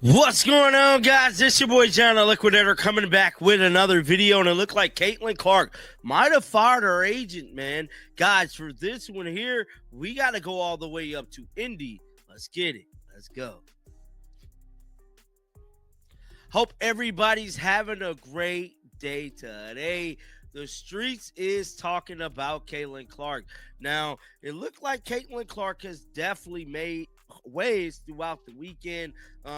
What's going on, guys? This your boy John, the Liquidator, coming back with another video, and it looked like Caitlin Clark might have fired her agent, man. Guys, for this one here, we got to go all the way up to Indy. Let's get it. Let's go. Hope everybody's having a great day today. The streets is talking about Caitlin Clark. Now, it looked like Caitlin Clark has definitely made waves throughout the weekend.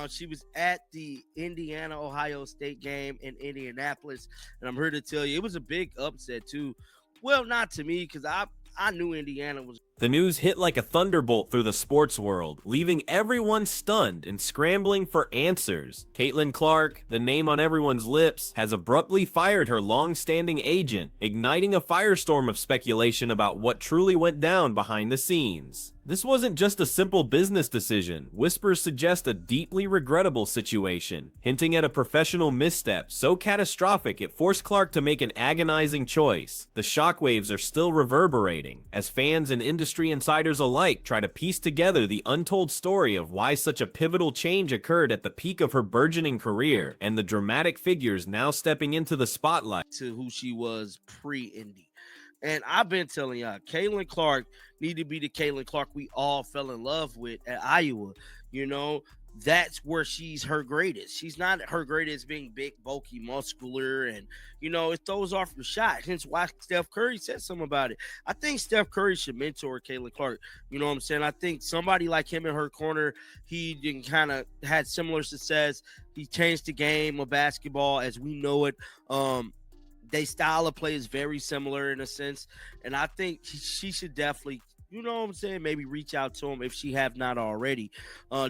She was at the Indiana-Ohio State game in Indianapolis, and I'm here to tell you it was a big upset too. Well, not to me, because I knew Indiana was. The news hit like a thunderbolt through the sports world, leaving everyone stunned and scrambling for answers. Caitlin Clark, the name on everyone's lips, has abruptly fired her long-standing agent, igniting a firestorm of speculation about what truly went down behind the scenes. This wasn't just a simple business decision. Whispers suggest a deeply regrettable situation, hinting at a professional misstep so catastrophic it forced Clark to make an agonizing choice. The shockwaves are still reverberating, as fans and industry insiders alike try to piece together the untold story of why such a pivotal change occurred at the peak of her burgeoning career, and the dramatic figures now stepping into the spotlight. To who she was pre-Indy. And I've been telling y'all, Caitlin Clark need to be the Caitlin Clark we all fell in love with at Iowa. You know, that's where she's her greatest. She's not her greatest being big, bulky, muscular, and, you know, it throws off your shot. Hence why Steph Curry said something about it. I think Steph Curry should mentor Caitlin Clark. You know what I'm saying? I think somebody like him in her corner, he kind of had similar success. He changed the game of basketball as we know it. Their style of play is very similar in a sense, and I think she should definitely, you know what I'm saying, maybe reach out to him if she have not already.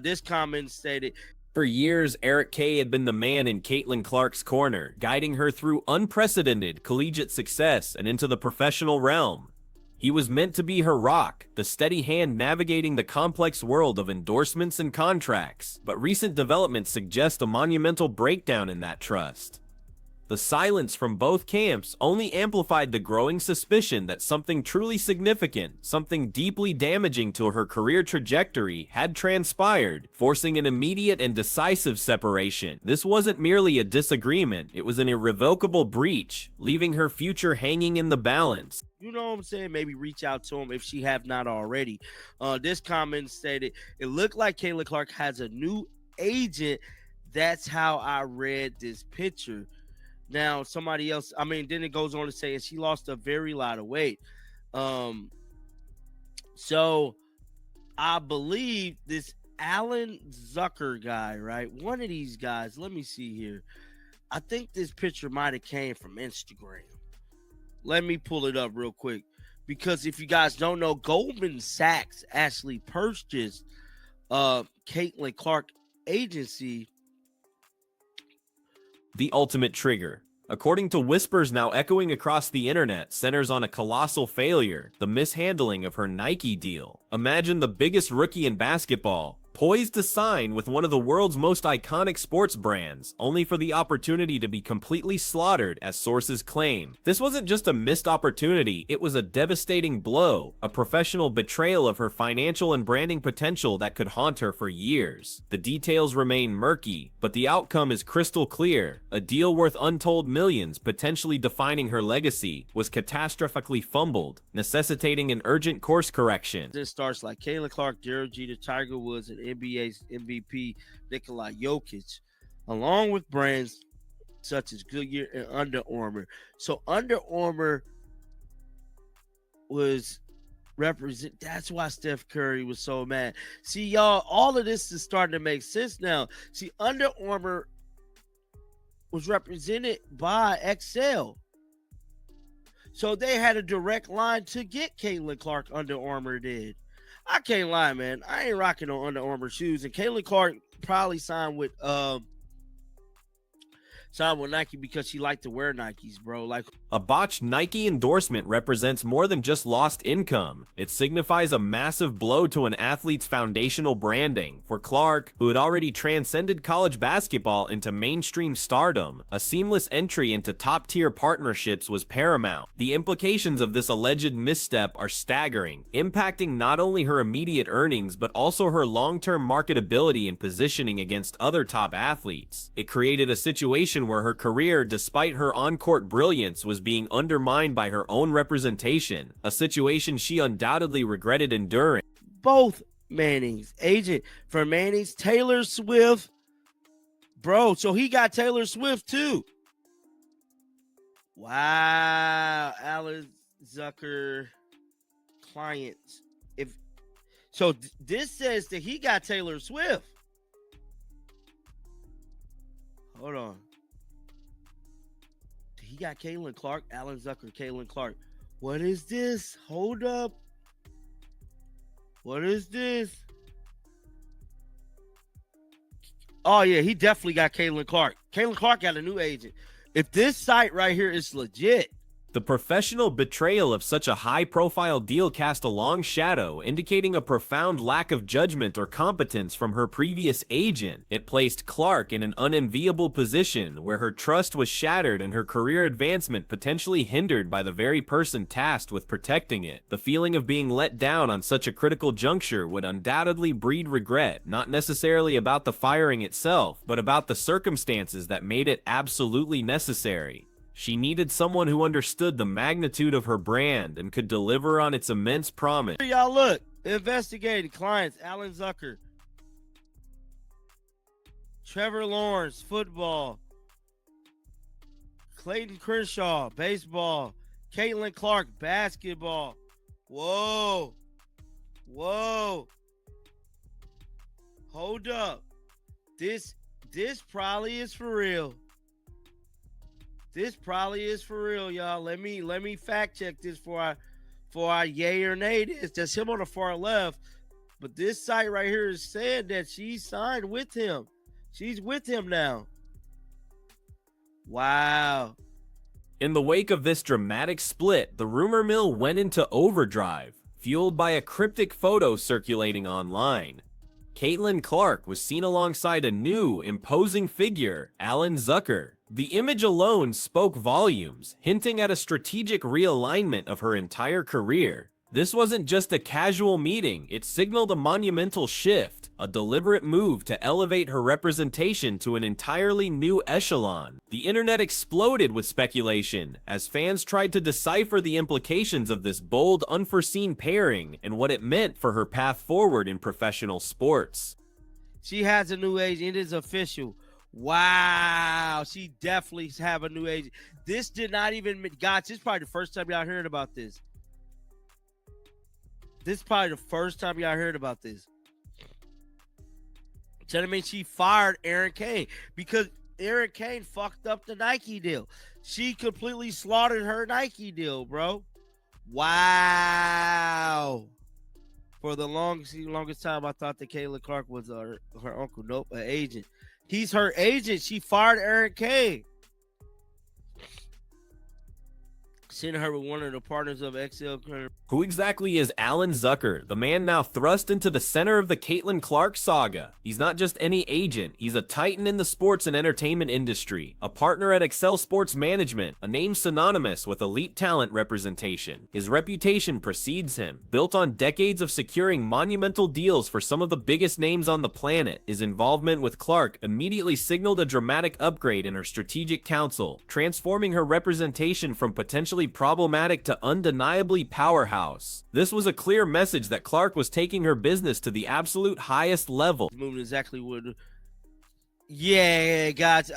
This comment stated, For years, Eric Kay had been the man in Caitlin Clark's corner, guiding her through unprecedented collegiate success and into the professional realm. He was meant to be her rock, the steady hand navigating the complex world of endorsements and contracts, but recent developments suggest a monumental breakdown in that trust. The silence from both camps only amplified the growing suspicion that something truly significant, something deeply damaging to her career trajectory, had transpired, forcing an immediate and decisive separation. This wasn't merely a disagreement, it was an irrevocable breach, leaving her future hanging in the balance. You know what I'm saying? Maybe reach out to him if she have not already. This comment stated, it looked like Caitlin Clark has a new agent. That's how I read this picture. Now, somebody else, then it goes on to say she lost a very lot of weight. So I believe this Alan Zucker guy, right? One of these guys, let me see here. I think this picture might have came from Instagram. Let me pull it up real quick. Because if you guys don't know, Goldman Sachs actually purchased Caitlin Clark agency. The ultimate trigger, according to whispers now echoing across the internet, centers on a colossal failure, the mishandling of her Nike deal. Imagine the biggest rookie in basketball, poised to sign with one of the world's most iconic sports brands, only for the opportunity to be completely slaughtered, as sources claim. This wasn't just a missed opportunity, it was a devastating blow, a professional betrayal of her financial and branding potential that could haunt her for years. The details remain murky, but the outcome is crystal clear. A deal worth untold millions, potentially defining her legacy, was catastrophically fumbled, necessitating an urgent course correction. This starts like Caitlin Clark, Derek Jeter, Tiger Woods, and NBA's MVP Nikola Jokic, along with brands such as Goodyear and Under Armour. So Under Armour was represent. That's why Steph Curry was so mad. See, y'all, all of this is starting to make sense now. See, Under Armour was represented by Excel. So they had a direct line to get Caitlin Clark. Under Armour did. I can't lie, man. I ain't rocking on Under Armour shoes. And Caitlin Clark probably signed with Nike because she liked to wear Nikes, bro. Like, A botched Nike endorsement represents more than just lost income. It signifies a massive blow to an athlete's foundational branding. For Clark, who had already transcended college basketball into mainstream stardom, a seamless entry into top-tier partnerships was paramount. The implications of this alleged misstep are staggering, impacting not only her immediate earnings but also her long-term marketability and positioning against other top athletes. It created a situation where her career, despite her on-court brilliance, was being undermined by her own representation, a situation she undoubtedly regretted enduring. Both Manning's agent for Manning's Taylor Swift, bro. So he got Taylor Swift too. Wow, Alan Zucker clients. If so, this says that he got Taylor Swift. Hold on. He got Caitlin Clark, Alan Zucker, Caitlin Clark. What is this? Hold up. What is this? Oh, yeah, he definitely got Caitlin Clark. Caitlin Clark got a new agent. If this site right here is legit, the professional betrayal of such a high-profile deal cast a long shadow, indicating a profound lack of judgment or competence from her previous agent. It placed Clark in an unenviable position where her trust was shattered and her career advancement potentially hindered by the very person tasked with protecting it. The feeling of being let down on such a critical juncture would undoubtedly breed regret, not necessarily about the firing itself, but about the circumstances that made it absolutely necessary. She needed someone who understood the magnitude of her brand and could deliver on its immense promise. Here y'all look. Investigating clients, Alan Zucker. Trevor Lawrence, football. Clayton Crenshaw, baseball. Caitlin Clark, basketball. Whoa. Whoa. Hold up. This probably is for real. This probably is for real, y'all. Let me fact check this for I yay or nay this. That's him on the far left. But this site right here is saying that she signed with him. She's with him now. Wow. In the wake of this dramatic split, the rumor mill went into overdrive, fueled by a cryptic photo circulating online. Caitlin Clark was seen alongside a new, imposing figure, Alan Zucker. The image alone spoke volumes, hinting at a strategic realignment of her entire career. This wasn't just a casual meeting, it signaled a monumental shift, a deliberate move to elevate her representation to an entirely new echelon. The internet exploded with speculation, as fans tried to decipher the implications of this bold, unforeseen pairing and what it meant for her path forward in professional sports. She has a new agent. It is official. Wow, she definitely have a new agent. This did not even, guys, this is probably the first time y'all heard about this. This is probably the first time y'all heard about this. So I mean, she fired Aaron Kane because Aaron Kane fucked up the Nike deal. She completely slaughtered her Nike deal, bro. Wow. For the longest time, I thought that Caitlin Clark was her uncle. Nope, an agent. He's her agent. She fired Aaron Kane. Sent her with one of the partners of XL. Who exactly is Alan Zucker, the man now thrust into the center of the Caitlin Clark saga? He's not just any agent, he's a titan in the sports and entertainment industry, a partner at Excel Sports Management, a name synonymous with elite talent representation. His reputation precedes him, built on decades of securing monumental deals for some of the biggest names on the planet. His involvement with Clark immediately signaled a dramatic upgrade in her strategic counsel, transforming her representation from potentially problematic to undeniably powerhouse. This was a clear message that Clark was taking her business to the absolute highest level. Moving exactly what. Yeah, guys,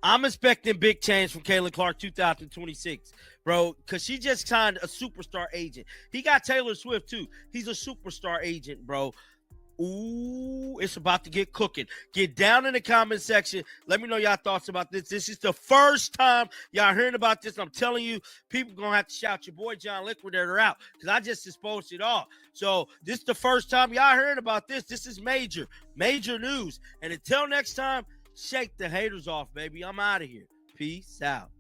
I'm expecting big change from Caitlin Clark 2026, bro, because she just signed a superstar agent. He got Taylor Swift too. He's a superstar agent, bro. Ooh, it's about to get cooking. Get down in the comment section. Let me know y'all thoughts about this. This is the first time y'all hearing about this. I'm telling you, people going to have to shout your boy John Liquidator out because I just exposed it all. So this is the first time y'all hearing about this. This is major news. And until next time, shake the haters off, baby. I'm out of here. Peace out.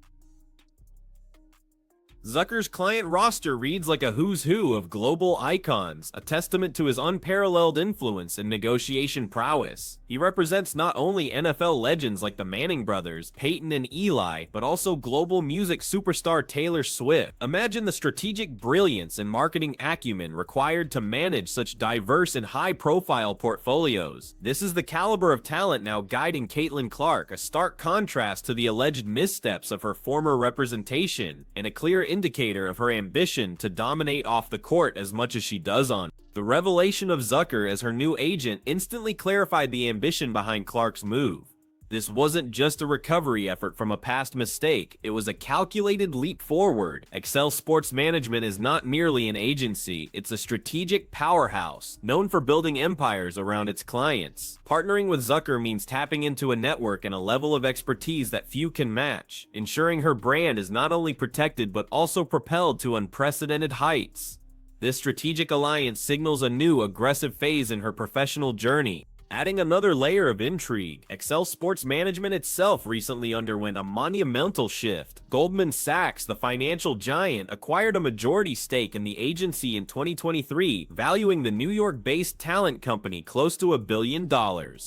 Zucker's client roster reads like a who's who of global icons, a testament to his unparalleled influence and negotiation prowess. He represents not only NFL legends like the Manning brothers, Peyton and Eli, but also global music superstar Taylor Swift. Imagine the strategic brilliance and marketing acumen required to manage such diverse and high-profile portfolios. This is the caliber of talent now guiding Caitlin Clark, a stark contrast to the alleged missteps of her former representation, and a clear indicator of her ambition to dominate off the court as much as she does on. The revelation of Zucker as her new agent instantly clarified the ambition behind Clark's move. This wasn't just a recovery effort from a past mistake, it was a calculated leap forward. Excel Sports Management is not merely an agency, it's a strategic powerhouse, known for building empires around its clients. Partnering with Zucker means tapping into a network and a level of expertise that few can match, ensuring her brand is not only protected but also propelled to unprecedented heights. This strategic alliance signals a new, aggressive phase in her professional journey. Adding another layer of intrigue, Excel Sports Management itself recently underwent a monumental shift. Goldman Sachs, the financial giant, acquired a majority stake in the agency in 2023, valuing the New York-based talent company close to $1 billion.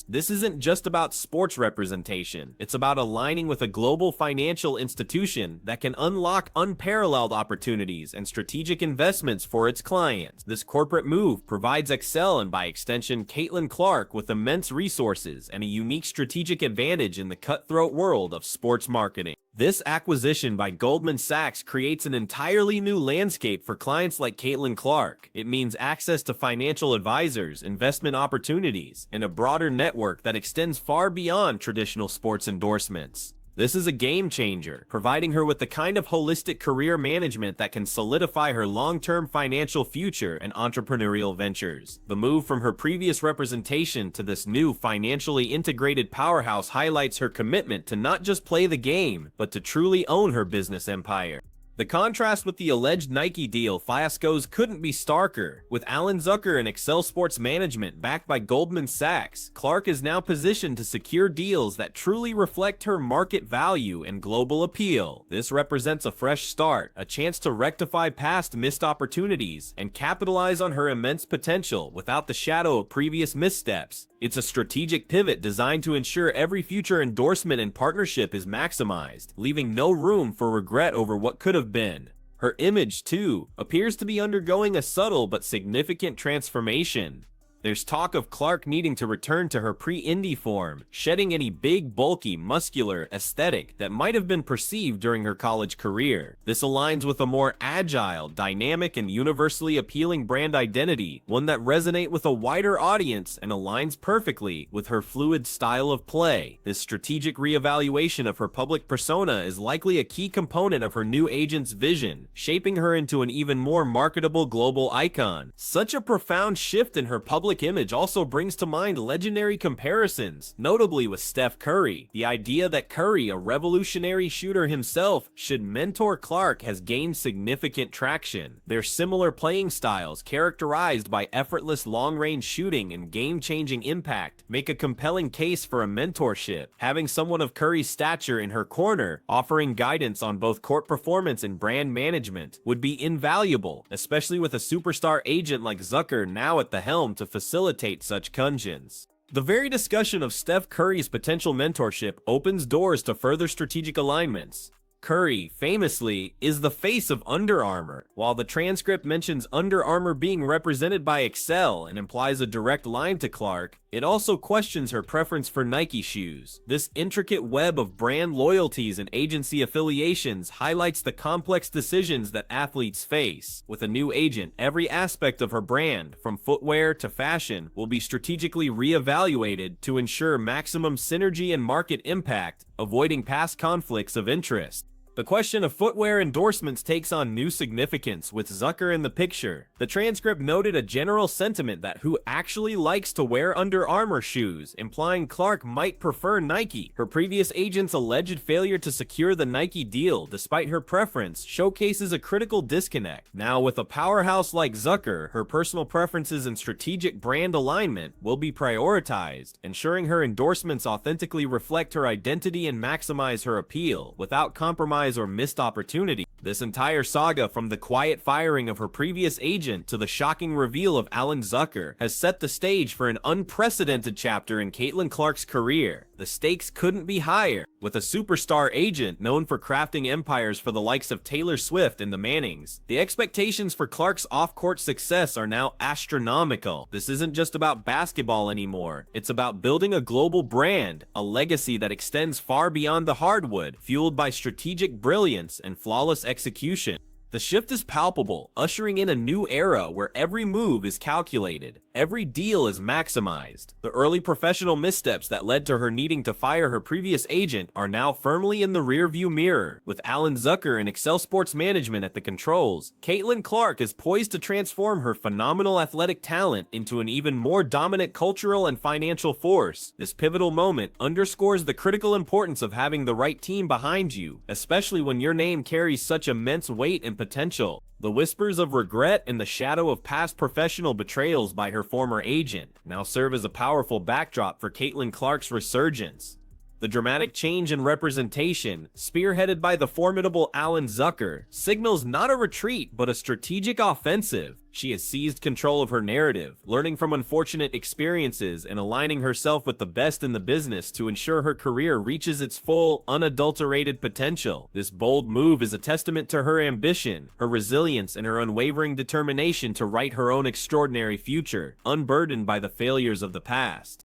This isn't just about sports representation, it's about aligning with a global financial institution that can unlock unparalleled opportunities and strategic investments for its clients. This corporate move provides Excel and by extension Caitlin Clark with immense resources and a unique strategic advantage in the cutthroat world of sports marketing. This acquisition by Goldman Sachs creates an entirely new landscape for clients like Caitlin Clark. It means access to financial advisors, investment opportunities, and a broader network that extends far beyond traditional sports endorsements. This is a game changer, providing her with the kind of holistic career management that can solidify her long-term financial future and entrepreneurial ventures. The move from her previous representation to this new financially integrated powerhouse highlights her commitment to not just play the game, but to truly own her business empire. The contrast with the alleged Nike deal fiascos couldn't be starker. With Alan Zucker and Excel Sports Management backed by Goldman Sachs, Clark is now positioned to secure deals that truly reflect her market value and global appeal. This represents a fresh start, a chance to rectify past missed opportunities, and capitalize on her immense potential without the shadow of previous missteps. It's a strategic pivot designed to ensure every future endorsement and partnership is maximized, leaving no room for regret over what could have been. Her image, too, appears to be undergoing a subtle but significant transformation. There's talk of Clark needing to return to her pre-indie form, shedding any big, bulky, muscular aesthetic that might have been perceived during her college career. This aligns with a more agile, dynamic, and universally appealing brand identity, one that resonates with a wider audience and aligns perfectly with her fluid style of play. This strategic reevaluation of her public persona is likely a key component of her new agent's vision, shaping her into an even more marketable global icon. Such a profound shift in her public image also brings to mind legendary comparisons, notably with Steph Curry. The idea that Curry, a revolutionary shooter himself, should mentor Clark has gained significant traction. Their similar playing styles, characterized by effortless long-range shooting and game-changing impact, make a compelling case for a mentorship. Having someone of Curry's stature in her corner, offering guidance on both court performance and brand management, would be invaluable, especially with a superstar agent like Zucker now at the helm to facilitate such conjunctions. The very discussion of Steph Curry's potential mentorship opens doors to further strategic alignments. Curry, famously, is the face of Under Armour. While the transcript mentions Under Armour being represented by Excel and implies a direct line to Clark, it also questions her preference for Nike shoes. This intricate web of brand loyalties and agency affiliations highlights the complex decisions that athletes face. With a new agent, every aspect of her brand, from footwear to fashion, will be strategically reevaluated to ensure maximum synergy and market impact, avoiding past conflicts of interest. The question of footwear endorsements takes on new significance with Zucker in the picture. The transcript noted a general sentiment that who actually likes to wear Under Armour shoes, implying Clark might prefer Nike. Her previous agent's alleged failure to secure the Nike deal, despite her preference, showcases a critical disconnect. Now, with a powerhouse like Zucker, her personal preferences and strategic brand alignment will be prioritized, ensuring her endorsements authentically reflect her identity and maximize her appeal, without compromise or missed opportunity. This entire saga, from the quiet firing of her previous agent to the shocking reveal of Alan Zucker, has set the stage for an unprecedented chapter in Caitlin Clark's career. The stakes couldn't be higher. With a superstar agent known for crafting empires for the likes of Taylor Swift and the Mannings, the expectations for Clark's off-court success are now astronomical. This isn't just about basketball anymore. It's about building a global brand, a legacy that extends far beyond the hardwood, fueled by strategic brilliance and flawless execution. The shift is palpable, ushering in a new era where every move is calculated, every deal is maximized. The early professional missteps that led to her needing to fire her previous agent are now firmly in the rearview mirror. With Alan Zucker and Excel Sports Management at the controls, Caitlin Clark is poised to transform her phenomenal athletic talent into an even more dominant cultural and financial force. This pivotal moment underscores the critical importance of having the right team behind you, especially when your name carries such immense weight and potential. The whispers of regret and the shadow of past professional betrayals by her former agent now serve as a powerful backdrop for Caitlin Clark's resurgence. The dramatic change in representation, spearheaded by the formidable Alan Zucker, signals not a retreat but a strategic offensive. She has seized control of her narrative, learning from unfortunate experiences and aligning herself with the best in the business to ensure her career reaches its full, unadulterated potential. This bold move is a testament to her ambition, her resilience, and her unwavering determination to write her own extraordinary future, unburdened by the failures of the past.